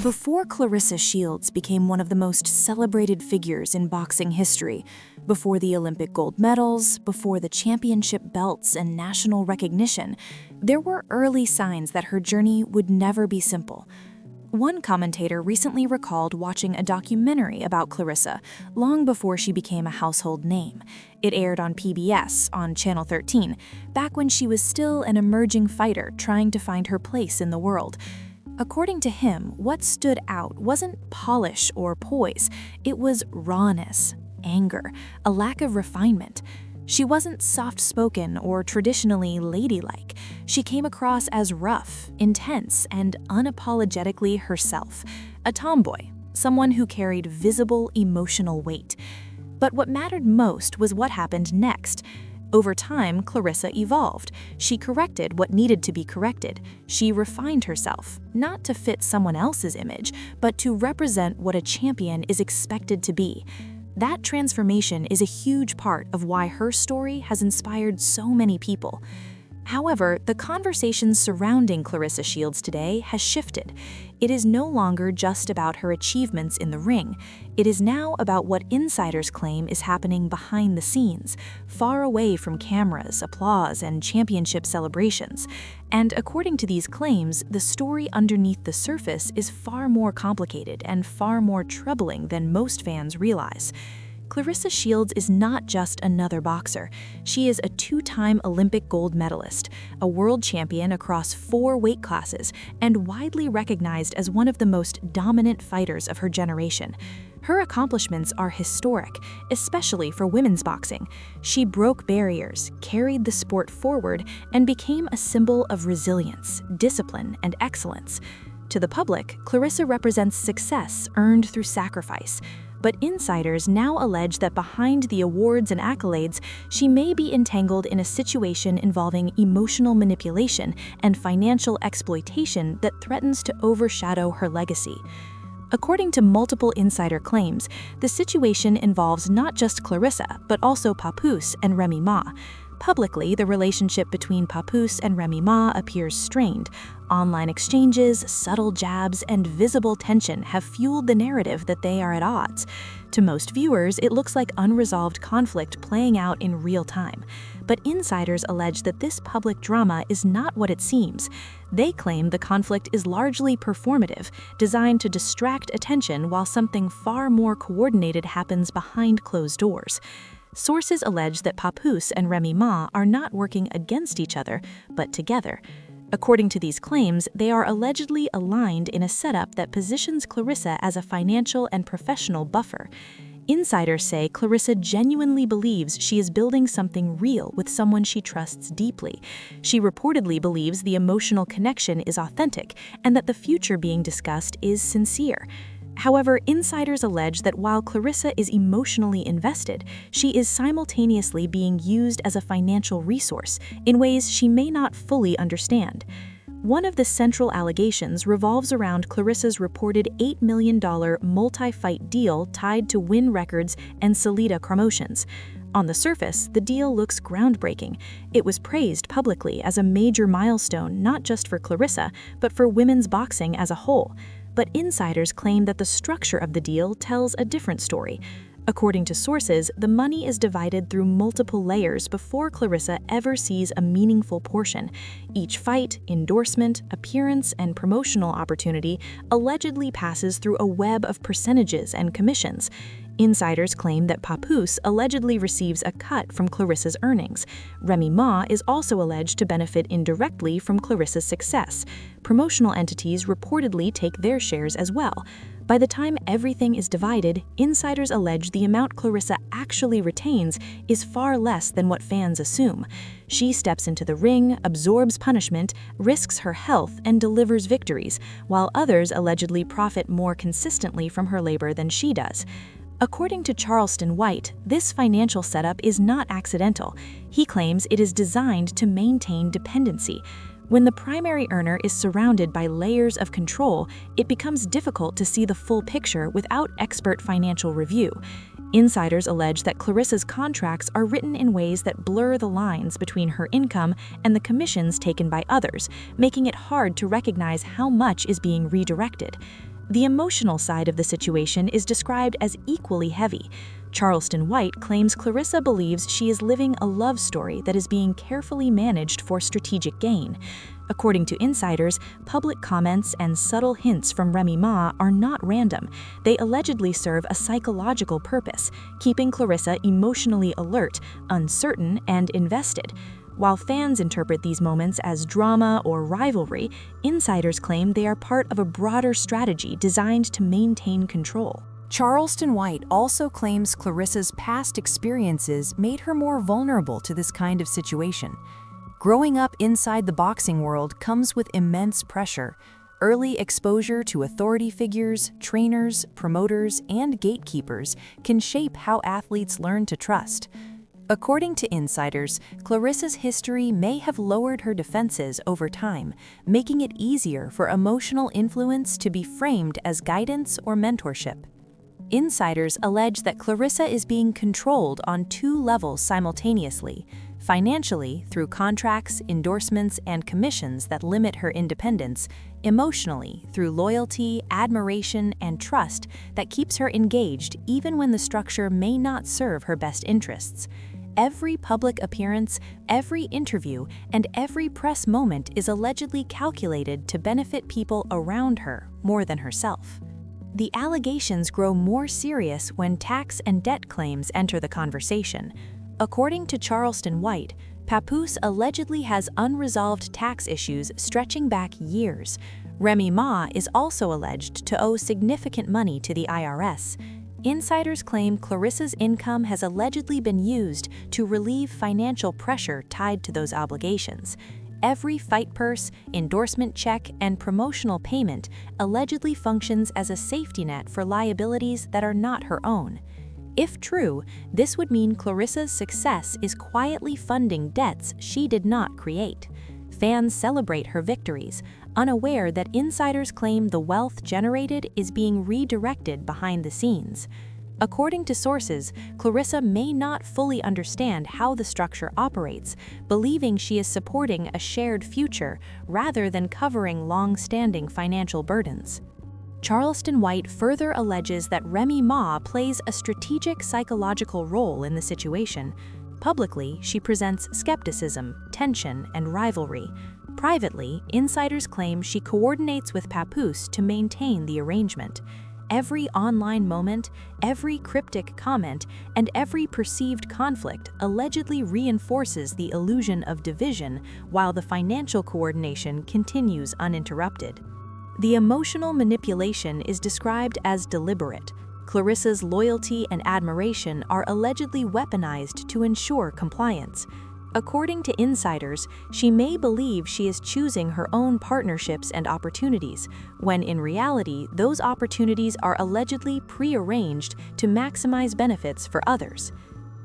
Before Clarissa Shields became one of the most celebrated figures in boxing history, before the Olympic gold medals, before the championship belts and national recognition, there were early signs that her journey would never be simple. One commentator recently recalled watching a documentary about Clarissa long before she became a household name. It aired on PBS on Channel 13, back when she was still an emerging fighter trying to find her place in the world. According to him, what stood out wasn't polish or poise, it was rawness, anger, a lack of refinement. She wasn't soft-spoken or traditionally ladylike. She came across as rough, intense, and unapologetically herself. A tomboy, someone who carried visible emotional weight. But what mattered most was what happened next. Over time, Clarissa evolved. She corrected what needed to be corrected. She refined herself, not to fit someone else's image, but to represent what a champion is expected to be. That transformation is a huge part of why her story has inspired so many people. However, the conversation surrounding Clarissa Shields today has shifted. It is no longer just about her achievements in the ring. It is now about what insiders claim is happening behind the scenes, far away from cameras, applause, and championship celebrations. And according to these claims, the story underneath the surface is far more complicated and far more troubling than most fans realize. Clarissa Shields is not just another boxer. She is a two-time Olympic gold medalist, a world champion across 4 weight classes, and widely recognized as one of the most dominant fighters of her generation. Her accomplishments are historic, especially for women's boxing. She broke barriers, carried the sport forward, and became a symbol of resilience, discipline, and excellence. To the public, Clarissa represents success earned through sacrifice. But insiders now allege that behind the awards and accolades, she may be entangled in a situation involving emotional manipulation and financial exploitation that threatens to overshadow her legacy. According to multiple insider claims, the situation involves not just Clarissa, but also Papoose and Remy Ma. Publicly, the relationship between Papoose and Remy Ma appears strained. Online exchanges, subtle jabs, and visible tension have fueled the narrative that they are at odds. To most viewers, it looks like unresolved conflict playing out in real time. But insiders allege that this public drama is not what it seems. They claim the conflict is largely performative, designed to distract attention while something far more coordinated happens behind closed doors. Sources allege that Papoose and Remy Ma are not working against each other, but together. According to these claims, they are allegedly aligned in a setup that positions Clarissa as a financial and professional buffer. Insiders say Clarissa genuinely believes she is building something real with someone she trusts deeply. She reportedly believes the emotional connection is authentic and that the future being discussed is sincere. However, insiders allege that while Clarissa is emotionally invested, she is simultaneously being used as a financial resource in ways she may not fully understand. One of the central allegations revolves around Clarissa's reported $8 million multi-fight deal tied to Win Records and Salida Promotions. On the surface, the deal looks groundbreaking. It was praised publicly as a major milestone not just for Clarissa, but for women's boxing as a whole. But insiders claim that the structure of the deal tells a different story. According to sources, the money is divided through multiple layers before Clarissa ever sees a meaningful portion. Each fight, endorsement, appearance, and promotional opportunity allegedly passes through a web of percentages and commissions. Insiders claim that Papoose allegedly receives a cut from Clarissa's earnings. Remy Ma is also alleged to benefit indirectly from Clarissa's success. Promotional entities reportedly take their shares as well. By the time everything is divided, insiders allege the amount Clarissa actually retains is far less than what fans assume. She steps into the ring, absorbs punishment, risks her health, and delivers victories, while others allegedly profit more consistently from her labor than she does. According to Charleston White, this financial setup is not accidental. He claims it is designed to maintain dependency. When the primary earner is surrounded by layers of control, it becomes difficult to see the full picture without expert financial review. Insiders allege that Clarissa's contracts are written in ways that blur the lines between her income and the commissions taken by others, making it hard to recognize how much is being redirected. The emotional side of the situation is described as equally heavy. Charleston White claims Clarissa believes she is living a love story that is being carefully managed for strategic gain. According to insiders, public comments and subtle hints from Remy Ma are not random. They allegedly serve a psychological purpose, keeping Clarissa emotionally alert, uncertain, and invested. While fans interpret these moments as drama or rivalry, insiders claim they are part of a broader strategy designed to maintain control. Charleston White also claims Clarissa's past experiences made her more vulnerable to this kind of situation. Growing up inside the boxing world comes with immense pressure. Early exposure to authority figures, trainers, promoters, and gatekeepers can shape how athletes learn to trust. According to insiders, Clarissa's history may have lowered her defenses over time, making it easier for emotional influence to be framed as guidance or mentorship. Insiders allege that Clarissa is being controlled on two levels simultaneously: financially through contracts, endorsements, and commissions that limit her independence, emotionally through loyalty, admiration, and trust that keeps her engaged even when the structure may not serve her best interests. Every public appearance, every interview, and every press moment is allegedly calculated to benefit people around her more than herself. The allegations grow more serious when tax and debt claims enter the conversation. According to Charleston White, Papoose allegedly has unresolved tax issues stretching back years. Remy Ma is also alleged to owe significant money to the IRS. Insiders claim Clarissa's income has allegedly been used to relieve financial pressure tied to those obligations. Every fight purse, endorsement check, and promotional payment allegedly functions as a safety net for liabilities that are not her own. If true, this would mean Clarissa's success is quietly funding debts she did not create. Fans celebrate her victories, unaware that insiders claim the wealth generated is being redirected behind the scenes. According to sources, Clarissa may not fully understand how the structure operates, believing she is supporting a shared future rather than covering long-standing financial burdens. Charleston White further alleges that Remy Ma plays a strategic psychological role in the situation. Publicly, she presents skepticism, tension, and rivalry. Privately, insiders claim she coordinates with Papoose to maintain the arrangement. Every online moment, every cryptic comment, and every perceived conflict allegedly reinforces the illusion of division while the financial coordination continues uninterrupted. The emotional manipulation is described as deliberate. Clarissa's loyalty and admiration are allegedly weaponized to ensure compliance. According to insiders, she may believe she is choosing her own partnerships and opportunities, when in reality, those opportunities are allegedly prearranged to maximize benefits for others.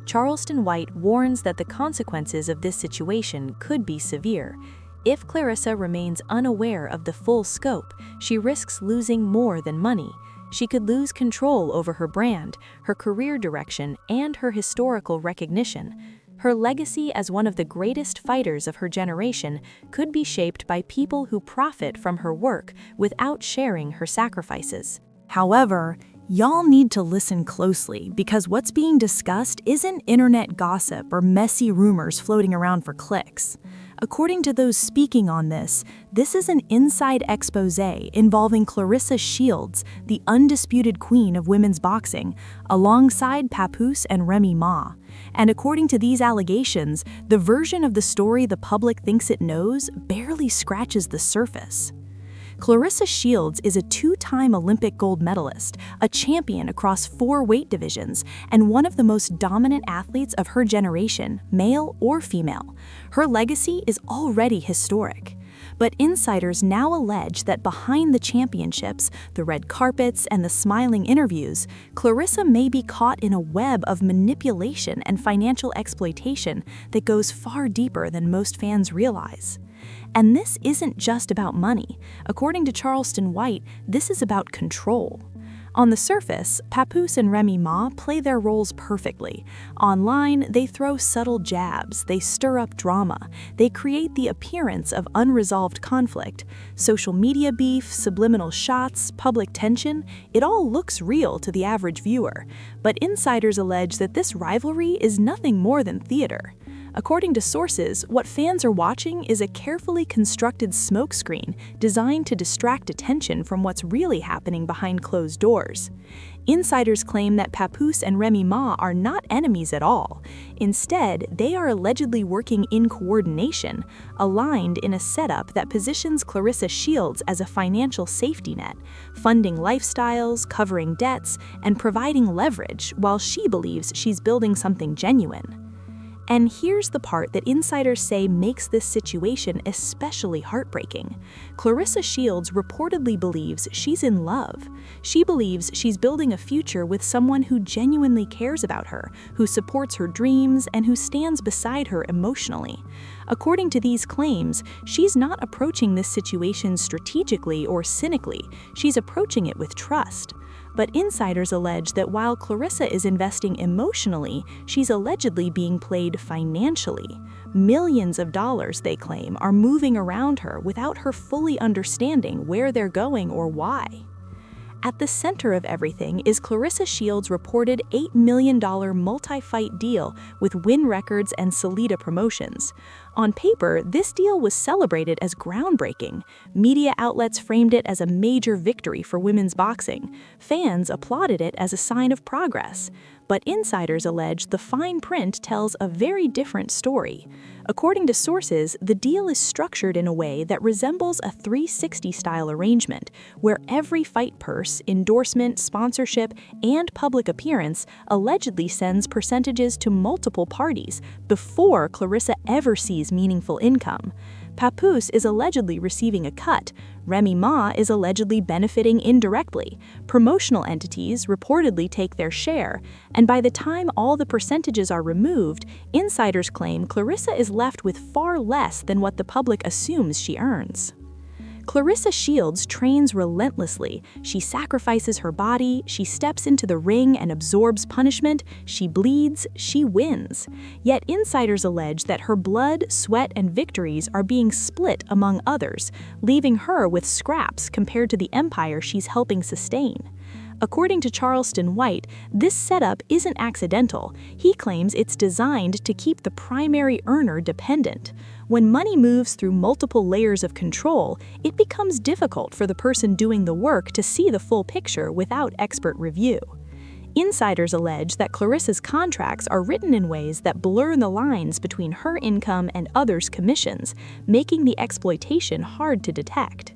Charleston White warns that the consequences of this situation could be severe. If Clarissa remains unaware of the full scope, she risks losing more than money. She could lose control over her brand, her career direction, and her historical recognition. Her legacy as one of the greatest fighters of her generation could be shaped by people who profit from her work without sharing her sacrifices. However, y'all need to listen closely because what's being discussed isn't internet gossip or messy rumors floating around for clicks. According to those speaking on this is an inside expose involving Clarissa Shields, the undisputed queen of women's boxing, alongside Papoose and Remy Ma. And according to these allegations, the version of the story the public thinks it knows barely scratches the surface. Clarissa Shields is a two-time Olympic gold medalist, a champion across 4 weight divisions, and one of the most dominant athletes of her generation, male or female. Her legacy is already historic. But insiders now allege that behind the championships, the red carpets, and the smiling interviews, Clarissa may be caught in a web of manipulation and financial exploitation that goes far deeper than most fans realize. And this isn't just about money. According to Charleston White, this is about control. On the surface, Papoose and Remy Ma play their roles perfectly. Online, they throw subtle jabs, they stir up drama, they create the appearance of unresolved conflict. Social media beef, subliminal shots, public tension, it all looks real to the average viewer. But insiders allege that this rivalry is nothing more than theater. According to sources, what fans are watching is a carefully constructed smokescreen designed to distract attention from what's really happening behind closed doors. Insiders claim that Papoose and Remy Ma are not enemies at all. Instead, they are allegedly working in coordination, aligned in a setup that positions Claressa Shields as a financial safety net, funding lifestyles, covering debts, and providing leverage while she believes she's building something genuine. And here's the part that insiders say makes this situation especially heartbreaking. Claressa Shields reportedly believes she's in love. She believes she's building a future with someone who genuinely cares about her, who supports her dreams, and who stands beside her emotionally. According to these claims, she's not approaching this situation strategically or cynically. She's approaching it with trust. But insiders allege that while Claressa is investing emotionally, she's allegedly being played financially. Millions of dollars, they claim, are moving around her without her fully understanding where they're going or why. At the center of everything is Claressa Shields' reported $8 million multi-fight deal with Win Records and Salida Promotions. On paper, this deal was celebrated as groundbreaking. Media outlets framed it as a major victory for women's boxing. Fans applauded it as a sign of progress. But insiders allege the fine print tells a very different story. According to sources, the deal is structured in a way that resembles a 360-style arrangement, where every fight purse, endorsement, sponsorship, and public appearance allegedly sends percentages to multiple parties before Claressa ever sees meaningful income. Papoose is allegedly receiving a cut. Remy Ma is allegedly benefiting indirectly. Promotional entities reportedly take their share, and by the time all the percentages are removed, insiders claim Claressa is left with far less than what the public assumes she earns. Claressa Shields trains relentlessly. She sacrifices her body, she steps into the ring and absorbs punishment, she bleeds, she wins. Yet insiders allege that her blood, sweat, and victories are being split among others, leaving her with scraps compared to the empire she's helping sustain. According to Charleston White, this setup isn't accidental. He claims it's designed to keep the primary earner dependent. When money moves through multiple layers of control, it becomes difficult for the person doing the work to see the full picture without expert review. Insiders allege that Claressa's contracts are written in ways that blur the lines between her income and others' commissions, making the exploitation hard to detect.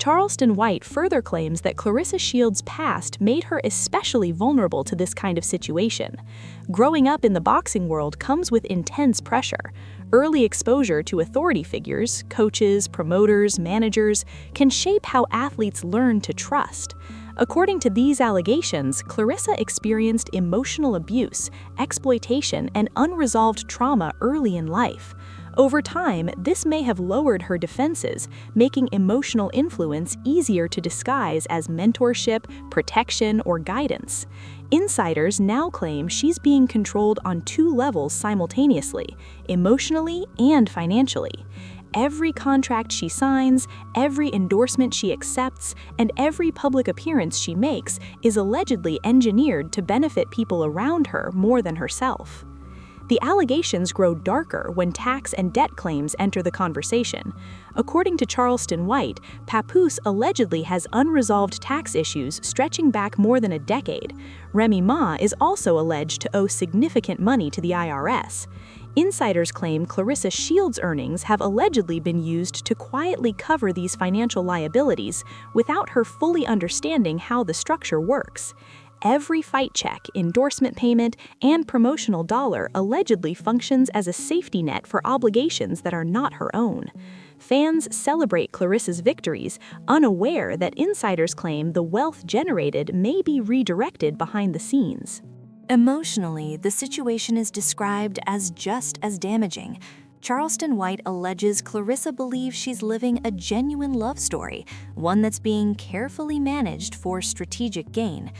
Charleston White further claims that Claressa Shields' past made her especially vulnerable to this kind of situation. Growing up in the boxing world comes with intense pressure. Early exposure to authority figures, coaches, promoters, managers, can shape how athletes learn to trust. According to these allegations, Claressa experienced emotional abuse, exploitation, and unresolved trauma early in life. Over time, this may have lowered her defenses, making emotional influence easier to disguise as mentorship, protection, or guidance. Insiders now claim she's being controlled on two levels simultaneously, emotionally and financially. Every contract she signs, every endorsement she accepts, and every public appearance she makes is allegedly engineered to benefit people around her more than herself. The allegations grow darker when tax and debt claims enter the conversation. According to Charleston White, Papoose allegedly has unresolved tax issues stretching back more than a decade. Remy Ma is also alleged to owe significant money to the IRS. Insiders claim Claressa Shields' earnings have allegedly been used to quietly cover these financial liabilities without her fully understanding how the structure works. Every fight check, endorsement payment, and promotional dollar allegedly functions as a safety net for obligations that are not her own. Fans celebrate Claressa's victories, unaware that insiders claim the wealth generated may be redirected behind the scenes. Emotionally, the situation is described as just as damaging. Charleston White alleges Clarissa believes she's living a genuine love story, one that's being carefully managed for strategic gain.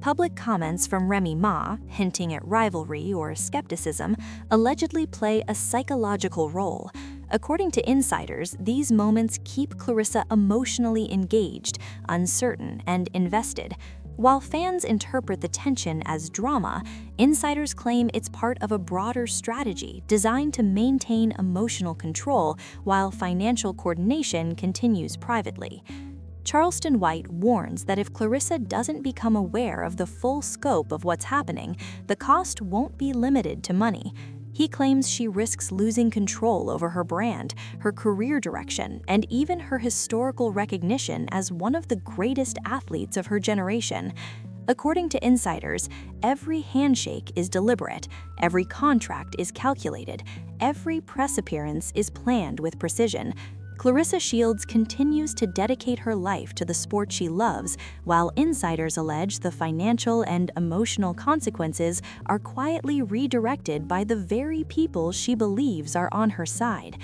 Public comments from Remy Ma, hinting at rivalry or skepticism, allegedly play a psychological role. According to insiders, these moments keep Clarissa emotionally engaged, uncertain, and invested. While fans interpret the tension as drama, insiders claim it's part of a broader strategy designed to maintain emotional control while financial coordination continues privately. Charleston White warns that if Clarissa doesn't become aware of the full scope of what's happening, the cost won't be limited to money. He claims she risks losing control over her brand, her career direction, and even her historical recognition as one of the greatest athletes of her generation. According to insiders, every handshake is deliberate, every contract is calculated, every press appearance is planned with precision. Clarissa Shields continues to dedicate her life to the sport she loves, while insiders allege the financial and emotional consequences are quietly redirected by the very people she believes are on her side.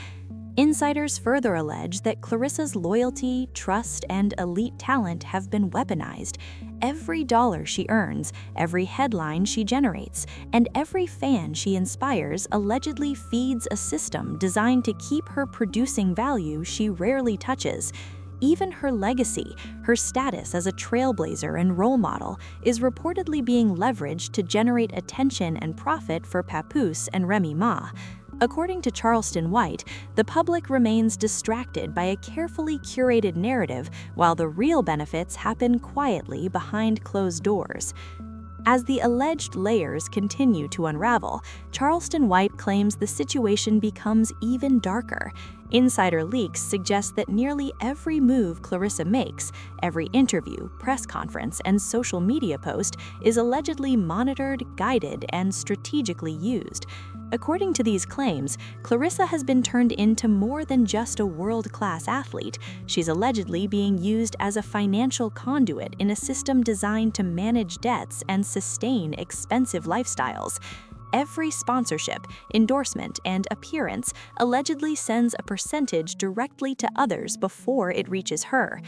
Insiders further allege that Clarissa's loyalty, trust, and elite talent have been weaponized. Every dollar she earns, every headline she generates, and every fan she inspires allegedly feeds a system designed to keep her producing value she rarely touches. Even her legacy, her status as a trailblazer and role model, is reportedly being leveraged to generate attention and profit for Papoose and Remy Ma. According to Charleston White, the public remains distracted by a carefully curated narrative while the real benefits happen quietly behind closed doors. As the alleged layers continue to unravel, Charleston White claims the situation becomes even darker. Insider leaks suggest that nearly every move Clarissa makes, every interview, press conference, and social media post is allegedly monitored, guided, and strategically used. According to these claims, Clarissa has been turned into more than just a world-class athlete. She's allegedly being used as a financial conduit in a system designed to manage debts and sustain expensive lifestyles. Every sponsorship, endorsement, and appearance allegedly sends a percentage directly to others before it reaches her.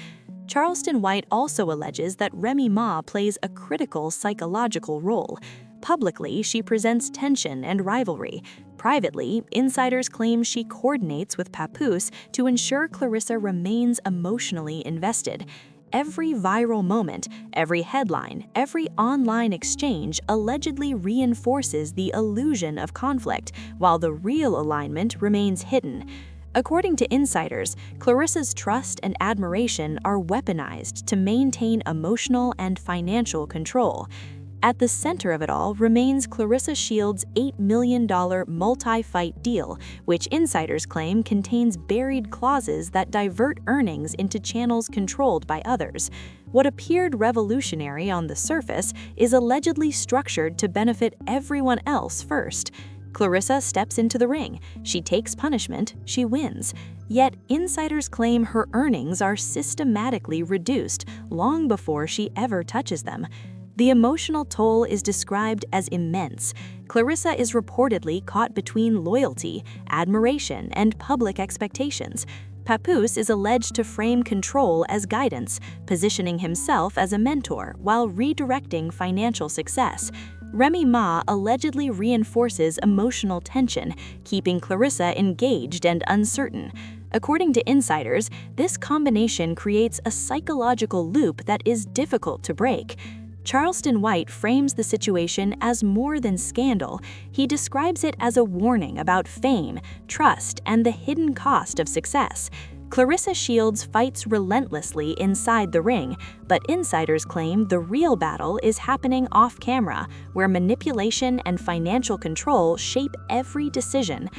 Charleston White also alleges that Remy Ma plays a critical psychological role. Publicly, she presents tension and rivalry. Privately, insiders claim she coordinates with Papoose to ensure Clarissa remains emotionally invested. Every viral moment, every headline, every online exchange allegedly reinforces the illusion of conflict, while the real alignment remains hidden. According to insiders, Clarissa's trust and admiration are weaponized to maintain emotional and financial control. At the center of it all remains Clarissa Shields' $8 million multi-fight deal, which insiders claim contains buried clauses that divert earnings into channels controlled by others. What appeared revolutionary on the surface is allegedly structured to benefit everyone else first. Clarissa steps into the ring, she takes punishment, she wins. Yet insiders claim her earnings are systematically reduced long before she ever touches them. The emotional toll is described as immense. Clarissa is reportedly caught between loyalty, admiration, and public expectations. Papoose is alleged to frame control as guidance, positioning himself as a mentor while redirecting financial success. Remy Ma allegedly reinforces emotional tension, keeping Clarissa engaged and uncertain. According to insiders, this combination creates a psychological loop that is difficult to break. Charleston White frames the situation as more than scandal. He describes it as a warning about fame, trust, and the hidden cost of success. Clarissa Shields fights relentlessly inside the ring, but insiders claim the real battle is happening off-camera, where manipulation and financial control shape every decision.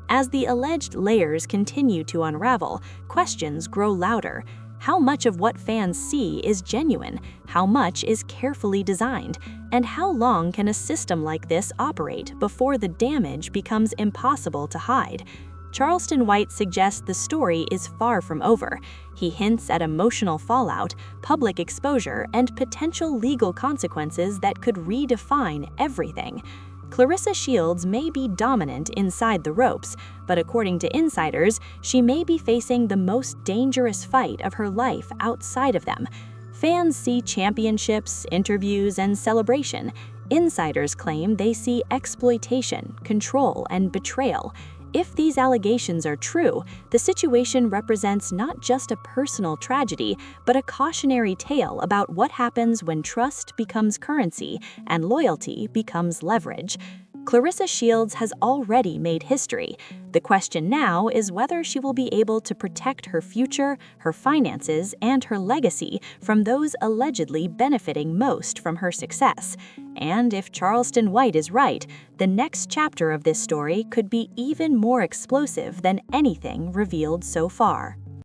As the alleged layers continue to unravel, questions grow louder. How much of what fans see is genuine? How much is carefully designed? And how long can a system like this operate before the damage becomes impossible to hide? Charleston White suggests the story is far from over. He hints at emotional fallout, public exposure, and potential legal consequences that could redefine everything. Clarissa Shields may be dominant inside the ropes, but according to insiders, she may be facing the most dangerous fight of her life outside of them. Fans see championships, interviews, and celebration. Insiders claim they see exploitation, control, and betrayal. If these allegations are true, the situation represents not just a personal tragedy, but a cautionary tale about what happens when trust becomes currency and loyalty becomes leverage. Clarissa Shields has already made history. The question now is whether she will be able to protect her future, her finances, and her legacy from those allegedly benefiting most from her success. And if Charleston White is right, the next chapter of this story could be even more explosive than anything revealed so far.